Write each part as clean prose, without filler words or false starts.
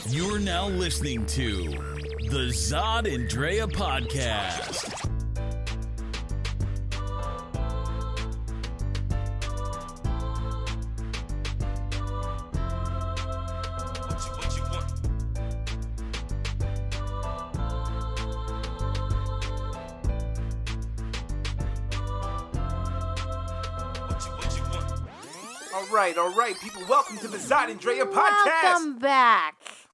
You're now listening to the Zod and Drea podcast. All right, people. Welcome to the Zod and Drea podcast.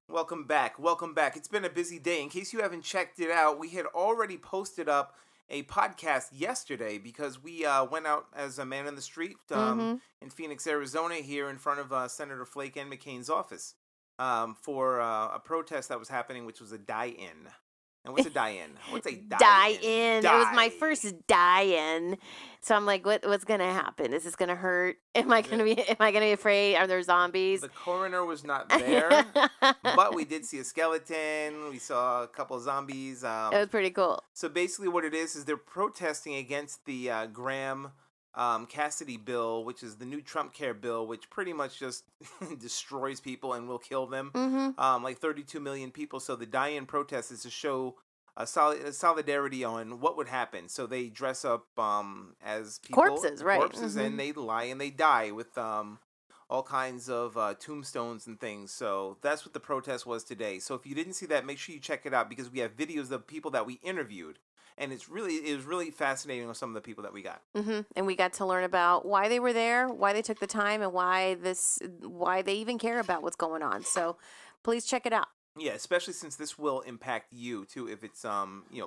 Welcome back. It's been a busy day. In case you haven't checked it out, we had already posted up a podcast yesterday because we went out as a man in the street in Phoenix, Arizona, here in front of Senator Flake and McCain's office for a protest that was happening, which was a die-in. And what's a die-in? What's a die-in? It was my first die-in. So I'm like, what's gonna happen? Is this gonna hurt? Am I gonna be afraid? Are there zombies? The coroner was not there, but we did see a skeleton. We saw a couple of zombies. It was pretty cool. So basically, what it is they're protesting against the Graham Cassidy bill, which is the new Trump care bill, which pretty much just destroys people and will kill them. Like 32 million people. So the die-in protest is to show a solidarity on what would happen. So they dress up as people, corpses, right? And they lie and they die with all kinds of tombstones and things. So that's what the protest was today. So if you didn't see that, make sure you check it out because we have videos of people that we interviewed. And it was really fascinating with some of the people that we got. And we got to learn about why they were there, why they took the time, and why they even care about what's going on. So please check it out. Yeah, especially since this will impact you too if it's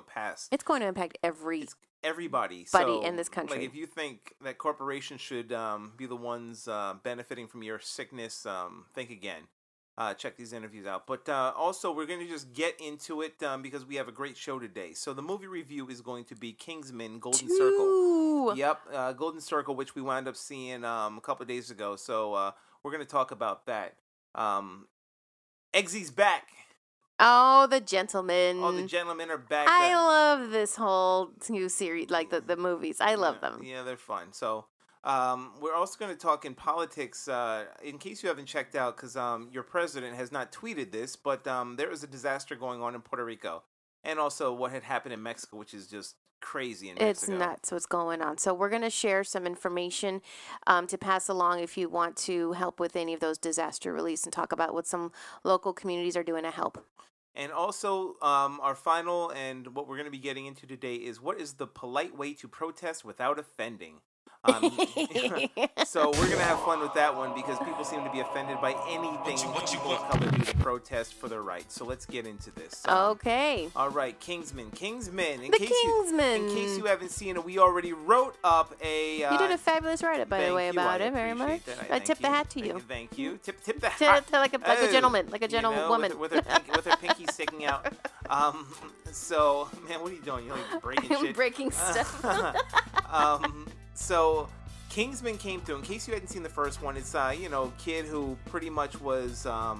passed. It's going to impact everybody in this country. Like if you think that corporations should be the ones benefiting from your sickness, think again. Check these interviews out. But also, we're going to just get into it because we have a great show today. So the movie review is going to be Kingsman, Golden Circle. Yep, Golden Circle, which we wound up seeing a couple of days ago. So we're going to talk about that. Eggsy's back. Oh, the gentlemen. All the gentlemen are back. I love this whole new series, like the movies. I love them. Yeah, they're fun. So we're also going to talk in politics, in case you haven't checked out, because your president has not tweeted this, but there is a disaster going on in Puerto Rico. And also what had happened in Mexico, which is just crazy in Mexico. It's nuts what's going on. So we're going to share some information to pass along if you want to help with any of those disaster reliefs and talk about what some local communities are doing to help. And also, our final and what we're going to be getting into today is what is the polite way to protest without offending? So we're going to have fun with that one because people seem to be offended by anything people come and do to protest for their rights. So let's get into this. Okay. All right, Kingsman. Kingsman. In case you haven't seen it, we already wrote up a... you did a fabulous write-up, by the way, about it. Very much. I tip the hat to you. Thank you. Tip the hat. Like a gentleman. Like a gentlewoman. With her pinky sticking out. So, man, what are you doing? You're like breaking shit. Breaking stuff. So, Kingsman came through. In case you hadn't seen the first one, it's kid who pretty much was Yeah,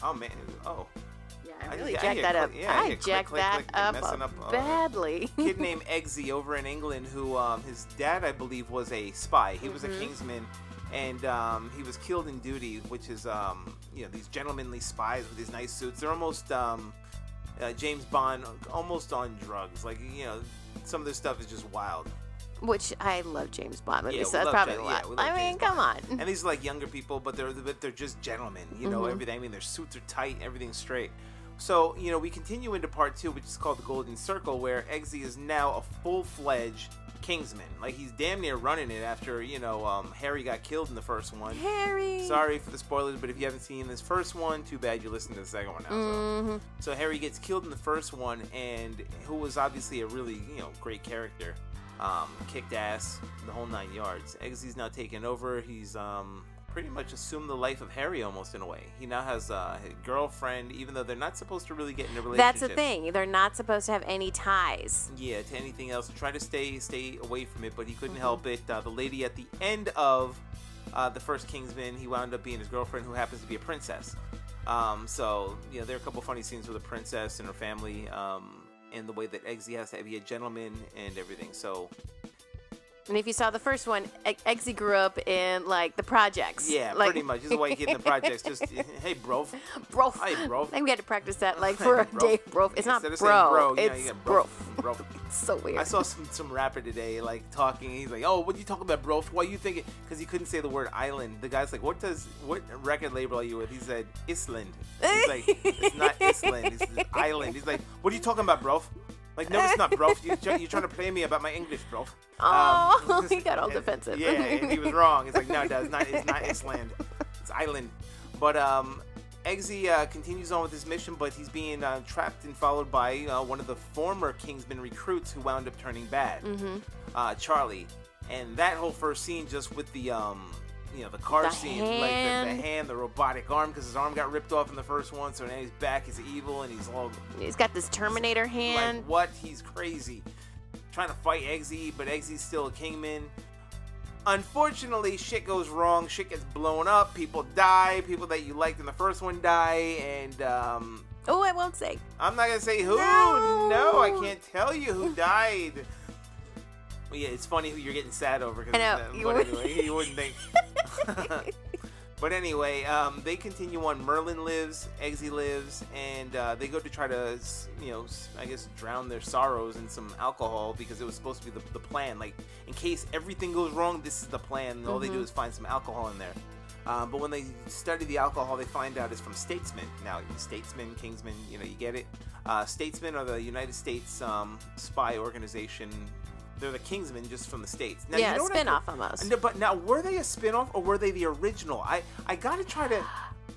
I really jacked that up. Yeah, I jacked that up badly. Kid named Eggsy over in England who his dad, I believe, was a spy. He was a Kingsman, and he was killed in duty, which is these gentlemanly spies with these nice suits. They're almost James Bond, almost on drugs. Like some of this stuff is just wild. Which I love James Bond movies, so that's probably why. I mean, come on. And these are like younger people, but they're just gentlemen. Everything. I mean, their suits are tight, everything's straight. So we continue into part 2, which is called the Golden Circle, where Eggsy is now a full-fledged Kingsman. Like he's damn near running it after Harry got killed in the first one. Harry. Sorry for the spoilers, but if you haven't seen this first one, too bad you listened to the second one now. So Harry gets killed in the first one, and who was obviously a really great character. Kicked ass, the whole 9 yards. Eggsy's now taken over. He's pretty much assumed the life of Harry almost in a way. He now has a girlfriend, even though they're not supposed to really get in a relationship. That's the thing. They're not supposed to have any ties. Yeah, to anything else. Try to stay away from it, but he couldn't help it. The lady at the end of the first Kingsman, he wound up being his girlfriend, who happens to be a princess. So there are a couple funny scenes with the princess and her family. And the way that Eggsy has to be a gentleman and everything. So And if you saw the first one, Eggsy grew up in like the projects. Yeah, like, pretty much. He's a white kid in the projects. Just, hey, bro. Bro. Hey, bro. I think we had to practice that like for a day, bro. It's not Instead of bro. saying bro, you It's get bro. Bro. It's so weird. I saw some rapper today, like, talking. He's like, oh, what are you talking about, bro? Why are you thinking? Because he couldn't say the word island. The guy's like, what record label are you with? He said, Island. He's like, it's not Island. It's island. He's like, what are you talking about, bro? Like, no, it's not, bro. You're trying to play me about my English, bro. Oh, he got all defensive. Yeah, and he was wrong. It's like, no, it's not Island. It's island. But Eggsy continues on with his mission, but he's being trapped and followed by one of the former Kingsman recruits who wound up turning bad, Charlie. And that whole first scene, just with the the car scene, like the hand, the robotic arm, because his arm got ripped off in the first one, so now he's back, he's evil, and he's got this Terminator hand. Like, what? He's crazy. Trying to fight Eggsy, but Eggsy's still a Kingman. Unfortunately, shit goes wrong, shit gets blown up, people die, people that you liked in the first one die, and oh, I won't say. I'm not gonna say who. No, I can't tell you who died. Well, yeah, it's funny who you're getting sad over. I know. But anyway, you wouldn't think. But anyway, they continue on. Merlin lives, Eggsy lives, and they go to try to, I guess, drown their sorrows in some alcohol, because it was supposed to be the plan. Like, in case everything goes wrong, this is the plan. And all they do is find some alcohol in there. But when they study the alcohol, they find out it's from Statesman. Now, Statesman, Kingsman, you get it. Statesman are the United States spy organization. They're the Kingsmen, just from the States. Now, yeah, a spinoff almost. But now, were they a spinoff or were they the original? I gotta try to.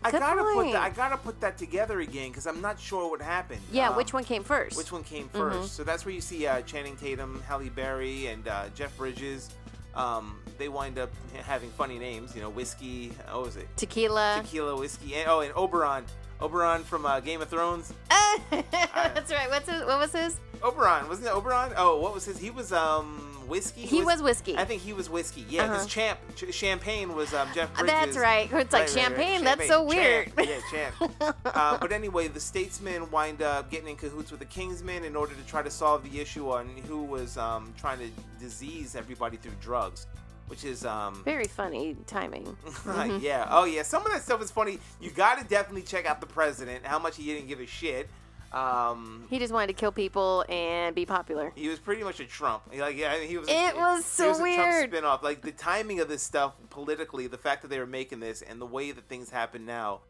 I gotta put that together again, because I'm not sure what happened. Yeah, which one came first? Which one came first? So that's where you see Channing Tatum, Halle Berry, and Jeff Bridges. They wind up having funny names. Whiskey. What was it? Tequila, whiskey, and Oberon. Oberon from Game of Thrones. That's right. What was his? Oberon, wasn't it Oberon? Oh, what was his? He was whiskey. He was whiskey. I think he was whiskey. Yeah, because Champagne was Jeff Bridges. That's right. It's like champagne. That's so weird. Champ. Yeah, Champ. But anyway, the Statesmen wind up getting in cahoots with the Kingsmen in order to try to solve the issue on who was trying to disease everybody through drugs. Which is very funny timing. Yeah. Oh yeah. Some of that stuff is funny. You got to definitely check out the president. How much he didn't give a shit. He just wanted to kill people and be popular. He was pretty much a Trump. Like, yeah, he was. It was so weird. A Trump spinoff. Like, the timing of this stuff politically, the fact that they were making this, and the way that things happen now,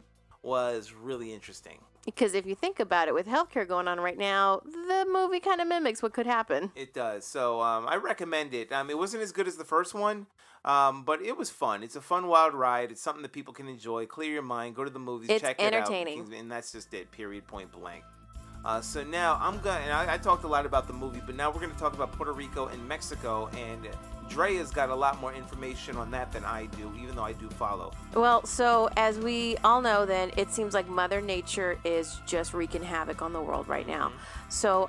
was really interesting. Because if you think about it, with healthcare going on right now, the movie kind of mimics what could happen. It does. So I recommend it. It wasn't as good as the first one, but it was fun. It's a fun, wild ride. It's something that people can enjoy. Clear your mind. Go to the movies. Check it out. It's entertaining. And that's just it. Period. Point blank. So now I talked a lot about the movie, but now we're going to talk about Puerto Rico and Mexico, and Drea's got a lot more information on that than I do, even though I do follow. Well, so as we all know, then it seems like Mother Nature is just wreaking havoc on the world right now. So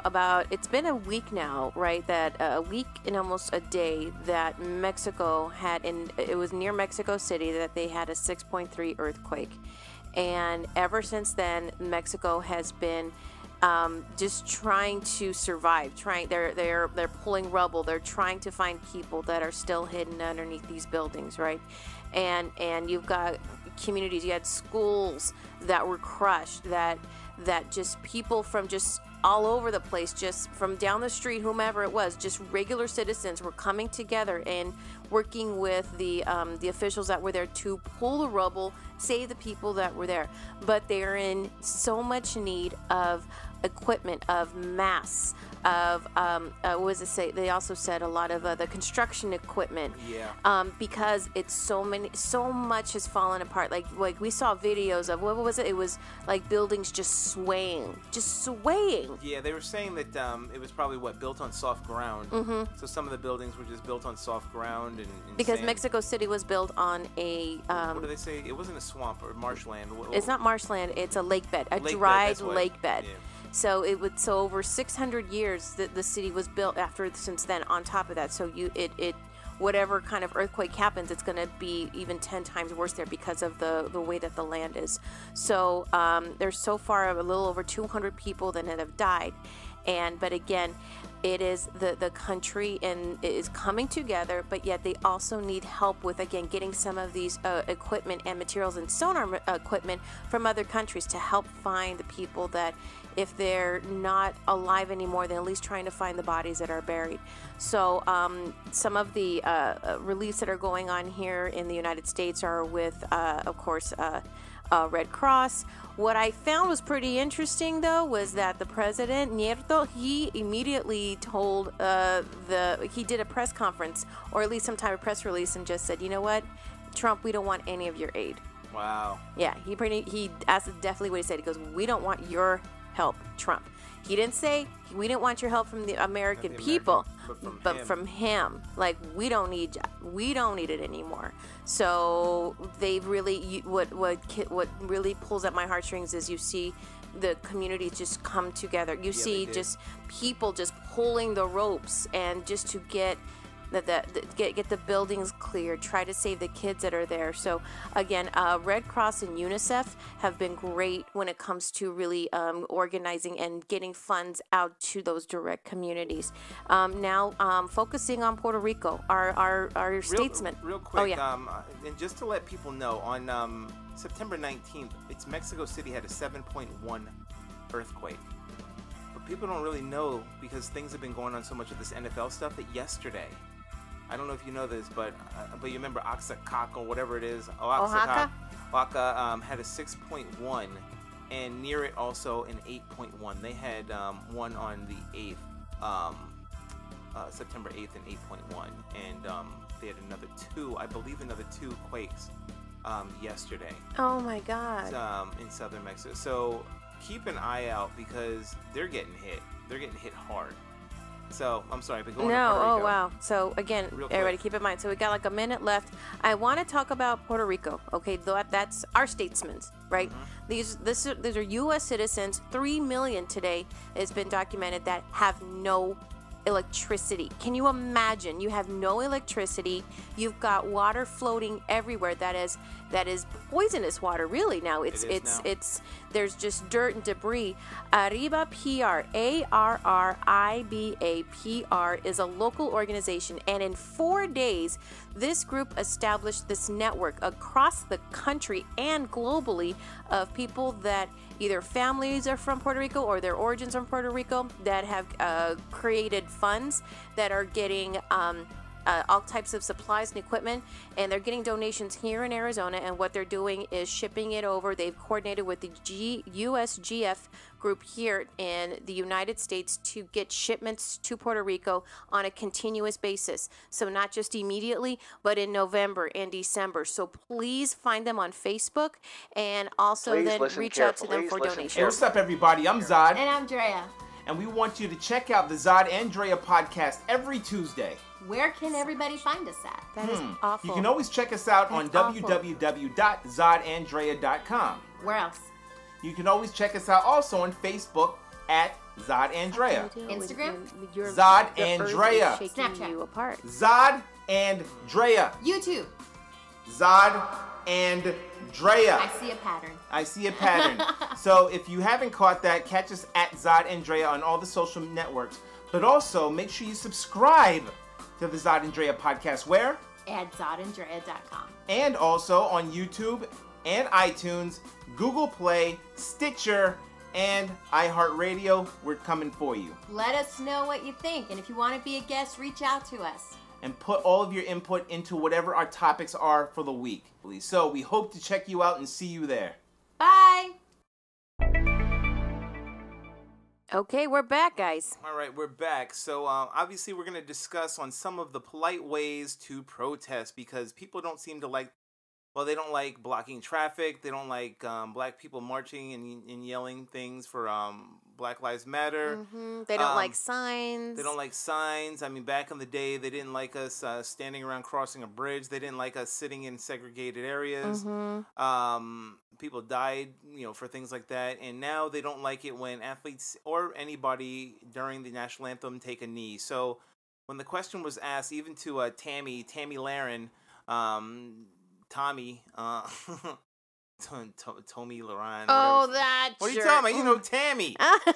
it's been a week now, right? That a week and almost a day that Mexico had, it was near Mexico City, that they had a 6.3 earthquake, and ever since then, Mexico has been just trying to survive. They're pulling rubble. They're trying to find people that are still hidden underneath these buildings, right? And you've got communities. You had schools that were crushed. That just people from just all over the place, just from down the street, whomever it was, just regular citizens were coming together and working with the officials that were there to pull the rubble, save the people that were there. But they are in so much need of equipment, of masks, of what does it say? They also said a lot of the construction equipment. Yeah. Because it's so much has fallen apart. Like we saw videos of, what was it? It was like buildings just swaying. Yeah, they were saying that it was probably built on soft ground. So some of the buildings were just built on soft ground and because sand. Mexico City was built on a what do they say? It wasn't a swamp or marshland. It's not marshland. It's a lake bed, dried lake bed. Yeah. So over 600 years the city was built since then. On top of that, so whatever kind of earthquake happens, it's going to be even 10 times worse there because of the way that the land is. So there's so far a little over 200 people that have died, but again, it is the country and is coming together, but yet they also need help with, again, getting some of these equipment and materials and sonar equipment from other countries to help find the people that, if they're not alive anymore, they're at least trying to find the bodies that are buried. So some of the reliefs that are going on here in the United States are with, of course, Red Cross. What I found was pretty interesting, though, was that the president, Nieto, he immediately told he did a press conference, or at least some type of press release, and just said, you know what, Trump, we don't want any of your aid. Wow. Yeah, that's definitely what he said. He goes, we don't want your help, Trump. He didn't say we didn't want your help from the American people, but from him. Like, we don't need it anymore. So they really, what really pulls at my heartstrings is you see the community just come together. You see just people just pulling the ropes and just to get the buildings cleared, try to save the kids that are there. So again, Red Cross and UNICEF have been great when it comes to really organizing and getting funds out to those direct communities. Now focusing on Puerto Rico, our statesman. Real quick, oh, yeah. And just to let people know, on September 19th, Mexico City had a 7.1 earthquake. But people don't really know, because things have been going on so much with this NFL stuff, that yesterday, I don't know if you know this, but you remember Oaxaca or whatever it is. Oaxaca had a 6.1, and near it also an 8.1. They had one on the 8th, September 8th, and 8.1, and they had another two quakes yesterday. Oh my God! In southern Mexico. So keep an eye out, because they're getting hit. They're getting hit hard. So, I'm sorry, but going to Puerto Rico. Oh, wow. So, again, everybody keep in mind. So, we got like a minute left. I want to talk about Puerto Rico. Okay, that's our statesmen, right? Mm-hmm. These are U.S. citizens. 3 million today has been documented that have no electricity. Can you imagine? You have no electricity. You've got water floating everywhere. That is poisonous water. Really, now it's there's just dirt and debris. Arriba PR, ARRIBA PR, is a local organization, and in 4 days, this group established this network across the country and globally of people that either families are from Puerto Rico or their origins are from Puerto Rico, that have created funds that are getting all types of supplies and equipment, and they're getting donations here in Arizona, and what they're doing is shipping it over. They've coordinated with the USGF group here in the United States to get shipments to Puerto Rico on a continuous basis. So not just immediately, but in November and December. So please find them on Facebook, and also then reach out to them for donations. Hey, what's up, everybody? I'm Zod. And I'm Drea. And we want you to check out the Zod and Drea podcast every Tuesday. Where can everybody find us at? That is awful. You can always check us out on www.zodanddrea.com. Where else? You can always check us out also on Facebook at Zod and Drea. Instagram? Zod and Drea. Snapchat. You apart. Zod and Drea. YouTube. Zod and Drea. I see a pattern. So if you haven't caught that, catch us at Zod and Drea on all the social networks. But also, make sure you subscribe to the Zod and Drea podcast. Where? At zodanddrea.com. And also on YouTube and iTunes, Google Play, Stitcher, and iHeartRadio. We're coming for you. Let us know what you think. And if you want to be a guest, reach out to us. And put all of your input into whatever our topics are for the week. So we hope to check you out and see you there. Bye. Okay, we're back, guys. All right, we're back. So obviously we're going to discuss on some of the polite ways to protest, because people don't seem to like, well, they don't like blocking traffic. They don't like black people marching and yelling things for Black Lives Matter. Mm-hmm. They don't like signs. They don't like signs. I mean, back in the day, they didn't like us standing around crossing a bridge. They didn't like us sitting in segregated areas. Mm-hmm. People died, for things like that. And now they don't like it when athletes or anybody during the national anthem take a knee. So when the question was asked, even to Tammy Laren, Tommy Tommy Laurent. Oh, that What are you jerk. talking about? You know Tammy. I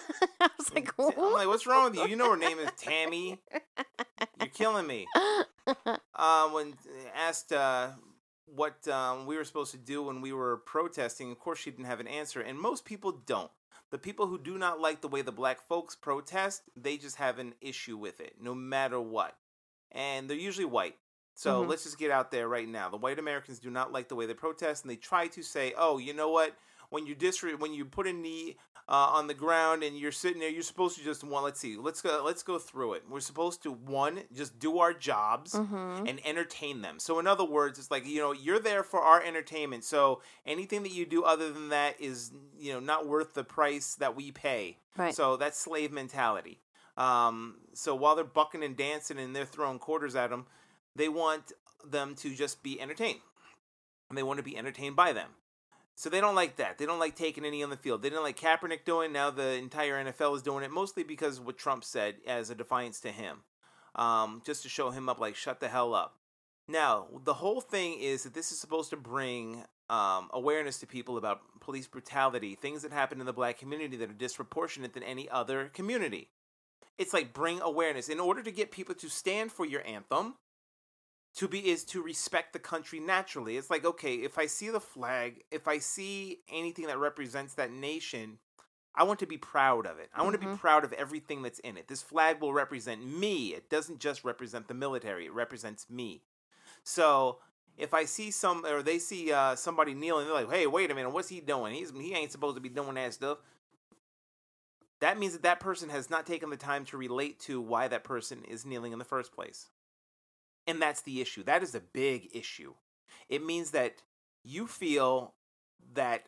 was like, I'm what? like, what's wrong with you? You know her name is Tammy. You're killing me. When asked what we were supposed to do when we were protesting, of course she didn't have an answer, and most people don't. The people who do not like the way the black folks protest, they just have an issue with it, no matter what. And they're usually white. So let's just get out there right now. The white Americans do not like the way they protest, and they try to say, oh, you know what? When you put a knee on the ground and you're sitting there, you're supposed to just let's go through it. We're supposed to just do our jobs and entertain them. So in other words, it's like, you're there for our entertainment. So anything that you do other than that is, not worth the price that we pay. Right. So that's slave mentality. So while they're bucking and dancing and they're throwing quarters at them, they want them to just be entertained. And they want to be entertained by them. So they don't like that. They don't like taking any on the field. They didn't like Kaepernick doing. Now the entire NFL is doing it, mostly because of what Trump said as a defiance to him. Just to show him up, like, shut the hell up. Now, the whole thing is that this is supposed to bring awareness to people about police brutality, things that happen in the black community that are disproportionate than any other community. It's like bring awareness. In order to get people to stand for your anthem, to respect the country naturally. It's like, okay, if I see the flag, if I see anything that represents that nation, I want to be proud of it. I want to be proud of everything that's in it. This flag will represent me. It doesn't just represent the military. It represents me. So if I see they see somebody kneeling, they're like, hey, wait a minute, what's he doing? He ain't supposed to be doing that stuff. That means that person has not taken the time to relate to why that person is kneeling in the first place. And that's the issue. That is a big issue. It means that you feel that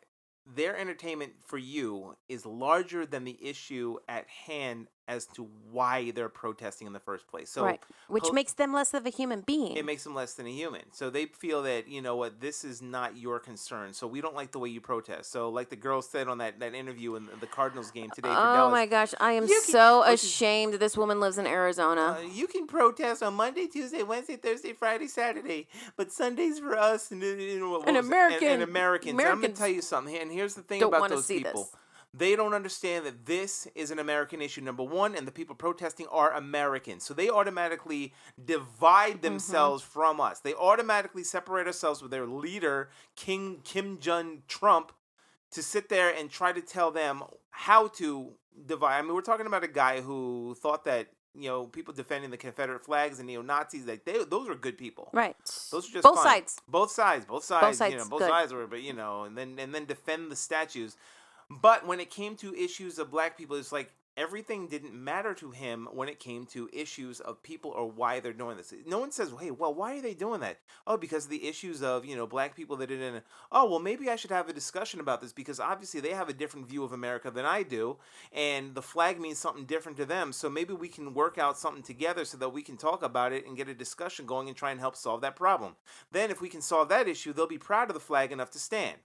their entertainment for you is larger than the issue at hand as to why they're protesting in the first place. So, right. Which makes them less of a human being. It makes them less than a human. So they feel that, you know what, this is not your concern. So we don't like the way you protest. So like the girl said on that interview in the Cardinals game today for Dallas. Oh my gosh, I am so ashamed that this woman lives in Arizona. You can protest on Monday, Tuesday, Wednesday, Thursday, Friday, Saturday, but Sundays for us and Americans. And I'm going to tell you something. And here's the thing about those people. This. They don't understand that this is an American issue, number one, and the people protesting are Americans. So they automatically divide themselves from us. They automatically separate ourselves with their leader, Kim Jong-Trump, to sit there and try to tell them how to divide. I mean, we're talking about a guy who thought that, people defending the Confederate flags and neo-Nazis, those were good people. Right. Those are just both fun. sides. Both sides. Both sides were, but and then defend the statues. But when it came to issues of black people, it's like everything didn't matter to him when it came to issues of people or why they're doing this. No one says, hey, well, why are they doing that? Oh, because of the issues of, black people that didn't. Oh, well, maybe I should have a discussion about this because obviously they have a different view of America than I do. And the flag means something different to them. So maybe we can work out something together so that we can talk about it and get a discussion going and try and help solve that problem. Then if we can solve that issue, they'll be proud of the flag enough to stand.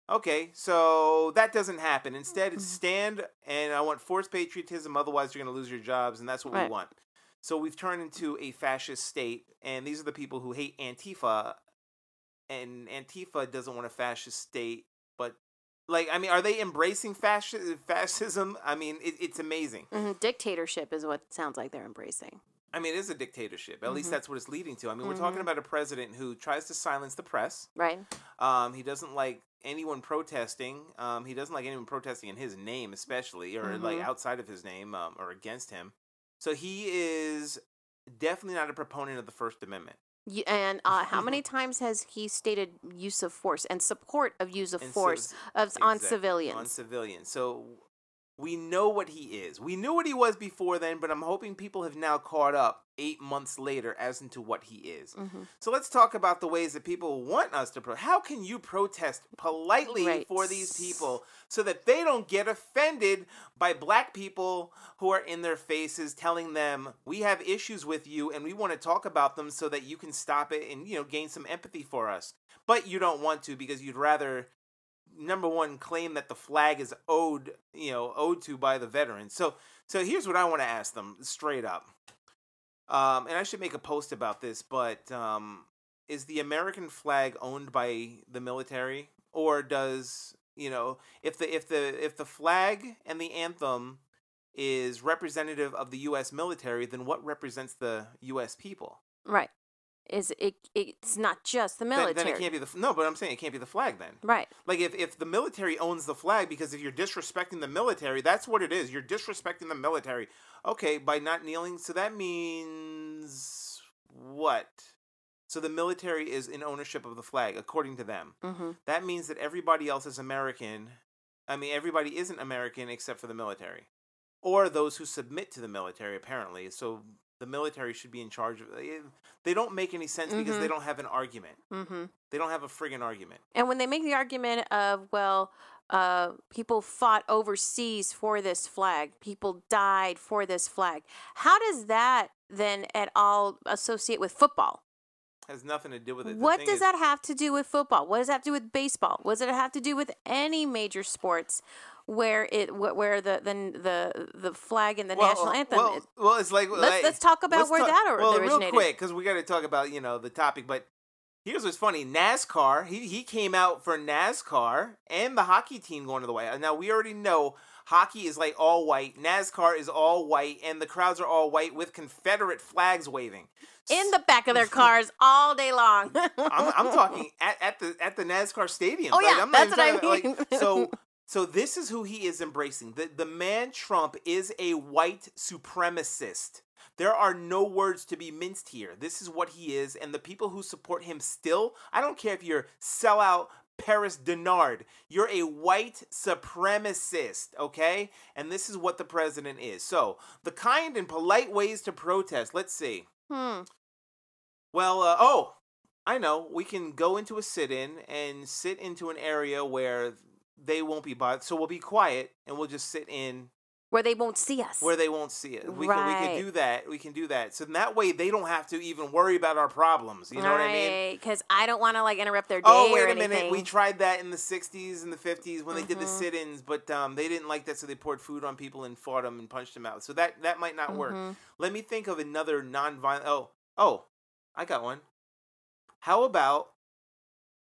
Okay, so that doesn't happen. Instead, it's stand, and I want forced patriotism, otherwise you're going to lose your jobs, and that's what we want. So we've turned into a fascist state, and these are the people who hate Antifa, and Antifa doesn't want a fascist state, but, are they embracing fascism? I mean, it's amazing. Dictatorship is what it sounds like they're embracing. I mean, it is a dictatorship. At least that's what it's leading to. I mean, we're talking about a president who tries to silence the press. Right. He doesn't like anyone protesting. He doesn't like anyone protesting in his name, especially, or outside of his name, or against him. So he is definitely not a proponent of the First Amendment. And how many times has he stated use of force and support of use of force on civilians? On civilians. So we know what he is. We knew what he was before then, but I'm hoping people have now caught up 8 months later as into what he is. So let's talk about the ways that people want us to protest. How can you protest politely for these people so that they don't get offended by black people who are in their faces telling them, we have issues with you and we want to talk about them so that you can stop it and, gain some empathy for us. But you don't want to because you'd rather, number one, claim that the flag is owed to by the veterans. So here's what I want to ask them straight up. And I should make a post about this, but is the American flag owned by the military or does, you know, if the flag and the anthem is representative of the U.S. military, then what represents the U.S. people? Right. It's not just the military. Then it can't be no, but I'm saying it can't be the flag then. Right. Like if the military owns the flag, because if you're disrespecting the military, that's what it is. You're disrespecting the military. Okay, by not kneeling, so that means what? So the military is in ownership of the flag, according to them. Mm-hmm. That means that everybody else is American. I mean, everybody isn't American except for the military. Or those who submit to the military, apparently. So the military should be in charge of it. They don't make any sense because they don't have an argument. Mm-hmm. They don't have a friggin' argument. And when they make the argument of, well, people fought overseas for this flag, people died for this flag, how does that then at all associate with football? Has nothing to do with it. What does that have to do with football? What does that have to do with baseball? What does it have to do with any major sports where the flag and the national anthem is? Well, it's like let's talk about where that originated. Real quick, because we got to talk about the topic. But here's what's funny: NASCAR. He came out for NASCAR and the hockey team going to the White House. Now we already know hockey is like all white, NASCAR is all white, and the crowds are all white with Confederate flags waving in the back of their cars all day long. I'm talking at the NASCAR stadium. Oh yeah, that's what I mean. So this is who he is embracing. The man Trump is a white supremacist. There are no words to be minced here. This is what he is, and the people who support him still, I don't care if you're sellout Paris Denard, you're a white supremacist, okay? And this is what the president is. So, the kind and polite ways to protest, let's see. Well, I know. We can go into a sit-in and sit into an area where they won't be bothered. So we'll be quiet and we'll just sit in. Where they won't see us. Where they won't see it. We can do that. We can do that. So that way they don't have to even worry about our problems. You know what I mean? Because I don't want to interrupt their day. Oh, wait a minute. We tried that in the 60s and the 50s when they did the sit-ins, but they didn't like that, so they poured food on people and fought them and punched them out. So that might not work. Let me think of another non-violent. Oh, I got one. How about,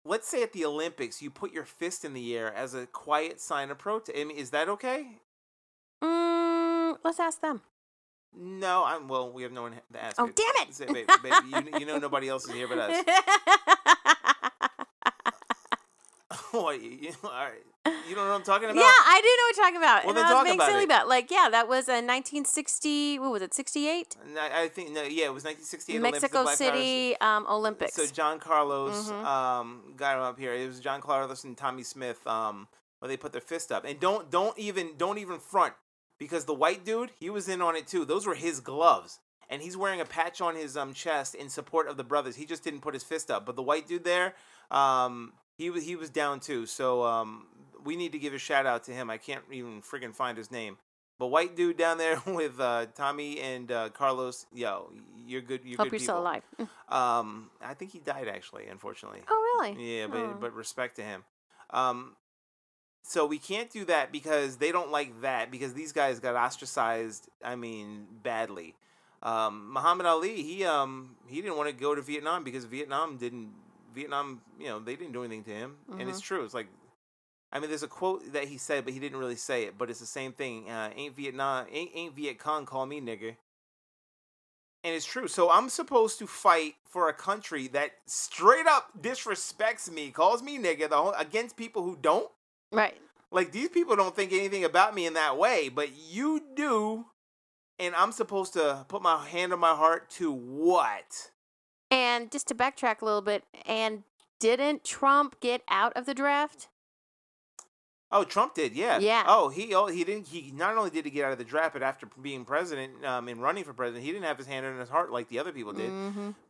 let's say at the Olympics, you put your fist in the air as a quiet sign of protest. I mean, is that okay? Let's ask them. No, we have no one to ask. Oh, damn it! Baby, you know nobody else is here but us. All right. You don't know what I'm talking about? Yeah, I do know what you're talking about. Well, and then I was talk being about silly it. about. That was a 1960. What was it? 68. I think it was 1968. Mexico Olympics, City Olympics. So John Carlos got him up here. It was John Carlos and Tommy Smith where they put their fist up. And don't even front, because the white dude, he was in on it too. Those were his gloves. And he's wearing a patch on his chest in support of the brothers. He just didn't put his fist up. But the white dude there, he was down too. So we need to give a shout out to him. I can't even friggin' find his name. But white dude down there with Tommy and Carlos, yo, you're good. Hope you're still alive. I think he died actually, unfortunately. Oh really? Yeah, but respect to him. So we can't do that because they don't like that, because these guys got ostracized. I mean, badly. Muhammad Ali, he didn't want to go to Vietnam because Vietnam, they didn't do anything to him. And it's true. It's like, I mean, there's a quote that he said, but he didn't really say it, but it's the same thing. Ain't Viet Cong call me nigger. And it's true. So I'm supposed to fight for a country that straight up disrespects me, calls me nigger, against people who don't? Right. Like, these people don't think anything about me in that way, but you do. And I'm supposed to put my hand on my heart to what? And just to backtrack a little bit, and didn't Trump get out of the draft? Oh, Trump did, yeah. Yeah. Oh, he didn't. He not only did he get out of the draft, but after being president and running for president, he didn't have his hand on his heart like the other people did.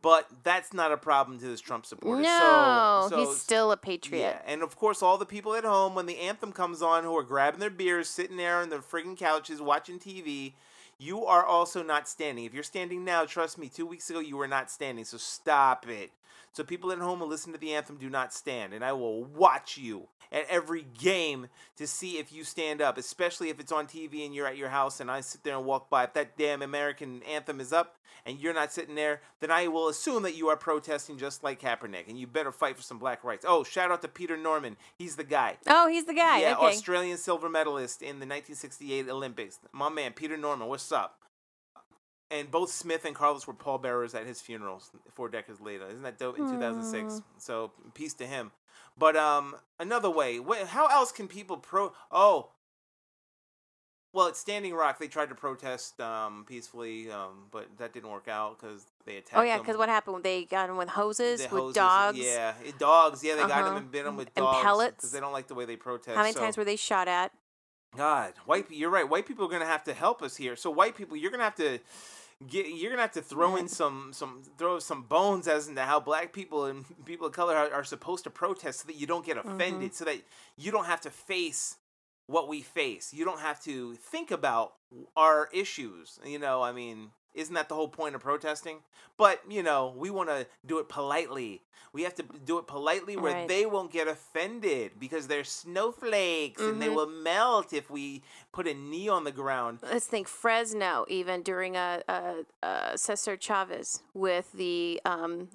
But that's not a problem to this Trump supporter. No, so he's still a patriot. Yeah, and of course, all the people at home, when the anthem comes on, who are grabbing their beers, sitting there on their friggin' couches, watching TV, you are also not standing. If you're standing now, trust me, 2 weeks ago you were not standing. So stop it. So people at home who listen to the anthem do not stand. And I will watch you at every game to see if you stand up, especially if it's on TV and you're at your house and I sit there and walk by. If that damn American anthem is up and you're not sitting there, then I will assume that you are protesting just like Kaepernick, and you better fight for some black rights. Oh, shout out to Peter Norman. He's the guy. Oh, he's the guy. Yeah, okay. Australian silver medalist in the 1968 Olympics. My man, Peter Norman, what's up? And both Smith and Carlos were pallbearers at his funerals 4 decades later. Isn't that dope? In 2006. So, peace to him. But another way. How else can people well, at Standing Rock, they tried to protest peacefully, but that didn't work out because they attacked them. Oh, yeah, because what happened? They got him with hoses, with dogs. Yeah, dogs. Yeah, they got him and bit him with dogs. And pellets. Because they don't like the way they protest. How many times were they shot at? God, you're right. White people are going to have to help us here. So white people, you're going to have to throw in some bones as into how black people and people of color are supposed to protest, so that you don't get offended, so that you don't have to face what we face. You don't have to think about our issues. I mean, isn't that the whole point of protesting? But, we want to do it politely. We have to do it politely where they won't get offended, because they're snowflakes and they will melt if we put a knee on the ground. Let's think Fresno, even during Cesar Chavez with the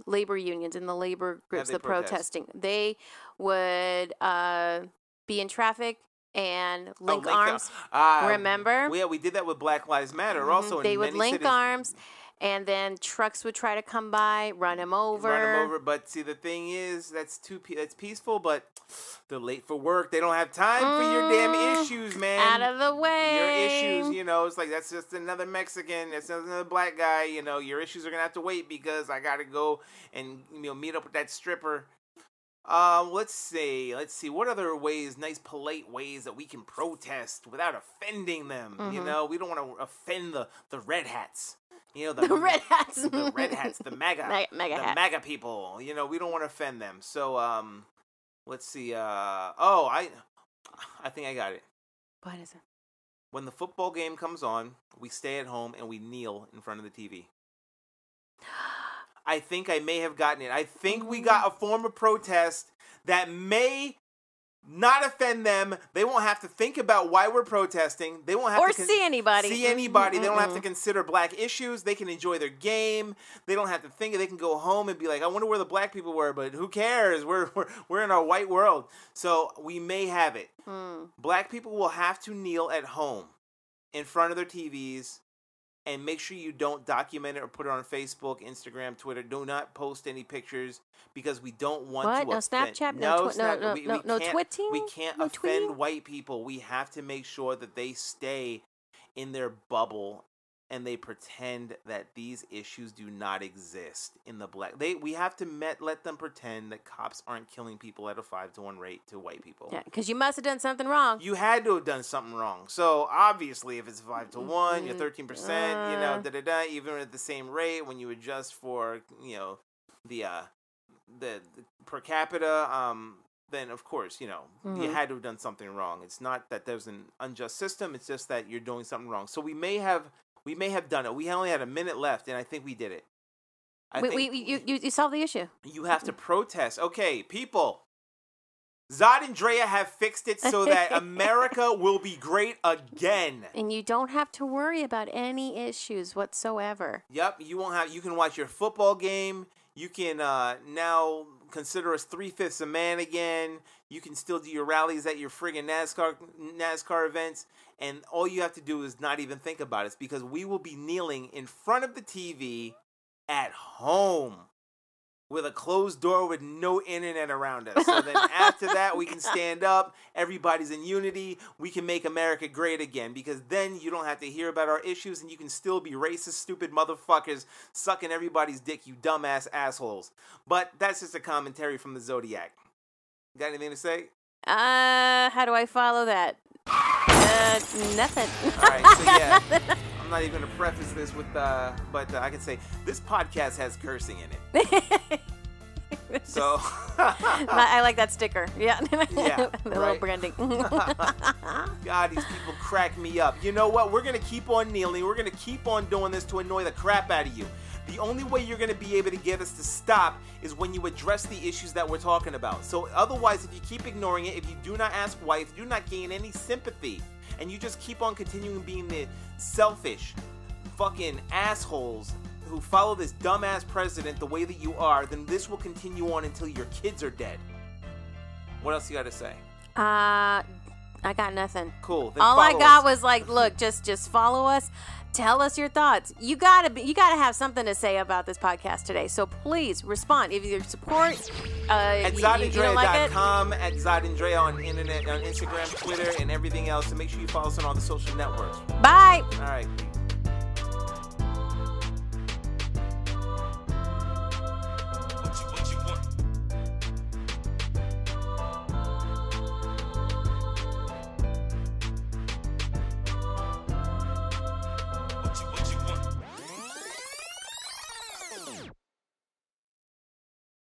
labor unions and the labor groups, the protesting. They would be in traffic and link arms. Remember? Yeah, we did that with Black Lives Matter. Also, they would link arms, and then trucks would try to come by, run them over. But see, the thing is, that's peaceful, but they're late for work. They don't have time for your damn issues, man. Out of the way. Your issues, it's like, that's just another Mexican. That's another black guy. Your issues are gonna have to wait because I gotta go and meet up with that stripper. Let's see. What other ways, nice polite ways that we can protest without offending them? We don't want to offend the red hats. The red hats. The red hats, the MAGA people. We don't want to offend them. So, let's see. I think I got it. What is it? When the football game comes on, we stay at home and we kneel in front of the TV. I think I may have gotten it. I think we got a form of protest that may not offend them. They won't have to think about why we're protesting. They won't have to see anybody. They don't have to consider black issues. They can enjoy their game. They don't have to think. They can go home and be like, I wonder where the black people were, but who cares? We're in our white world. So we may have it. Black people will have to kneel at home in front of their TVs. And make sure you don't document it or put it on Facebook, Instagram, Twitter. Do not post any pictures, because we don't want to offend. No Snapchat? No twitting? We can't offend white people. We have to make sure that they stay in their bubble and they pretend that these issues do not exist in the black. We have to let them pretend that cops aren't killing people at a 5-to-1 rate to white people. Yeah, because you must have done something wrong. You had to have done something wrong. So obviously, if it's 5-to-1, you're 13%, even at the same rate, when you adjust for the per capita, then of course you had to have done something wrong. It's not that there's an unjust system. It's just that you're doing something wrong. So we may have done it. We only had a minute left, and I think we did it. You solved the issue. You have to protest. Okay, people. Zod and Drea have fixed it so that America will be great again. And you don't have to worry about any issues whatsoever. Yep, you can watch your football game. You can now consider us 3/5 a man again. You can still do your rallies at your friggin' NASCAR events. And all you have to do is not even think about it. It's because we will be kneeling in front of the TV at home with a closed door with no internet around us. So then after that, we can stand up. Everybody's in unity. We can make America great again, because then you don't have to hear about our issues, and you can still be racist, stupid motherfuckers sucking everybody's dick, you dumbass assholes. But that's just a commentary from the Zodiac. Got anything to say? How do I follow that? Nothing. All right, so yeah. I'm not even going to preface this with, but I can say this podcast has cursing in it. So. I like that sticker. Yeah. Yeah. The little branding. God, these people crack me up. You know what? We're going to keep on kneeling. We're going to keep on doing this to annoy the crap out of you. The only way you're going to be able to get us to stop is when you address the issues that we're talking about. So otherwise, if you keep ignoring it, if you do not ask why, if you do not gain any sympathy, and you just keep on continuing being the selfish fucking assholes who follow this dumbass president the way that you are, then this will continue on until your kids are dead. What else you got to say? I got nothing. Cool. Then All I follow got us. was like, look, just follow us. Tell us your thoughts. You gotta have something to say about this podcast today. So please respond. If you support, at you don't like it. ZodandDrea.com, at Zod and Drea on internet, on Instagram, Twitter, and everything else. And make sure you follow us on all the social networks. Bye. All right. What you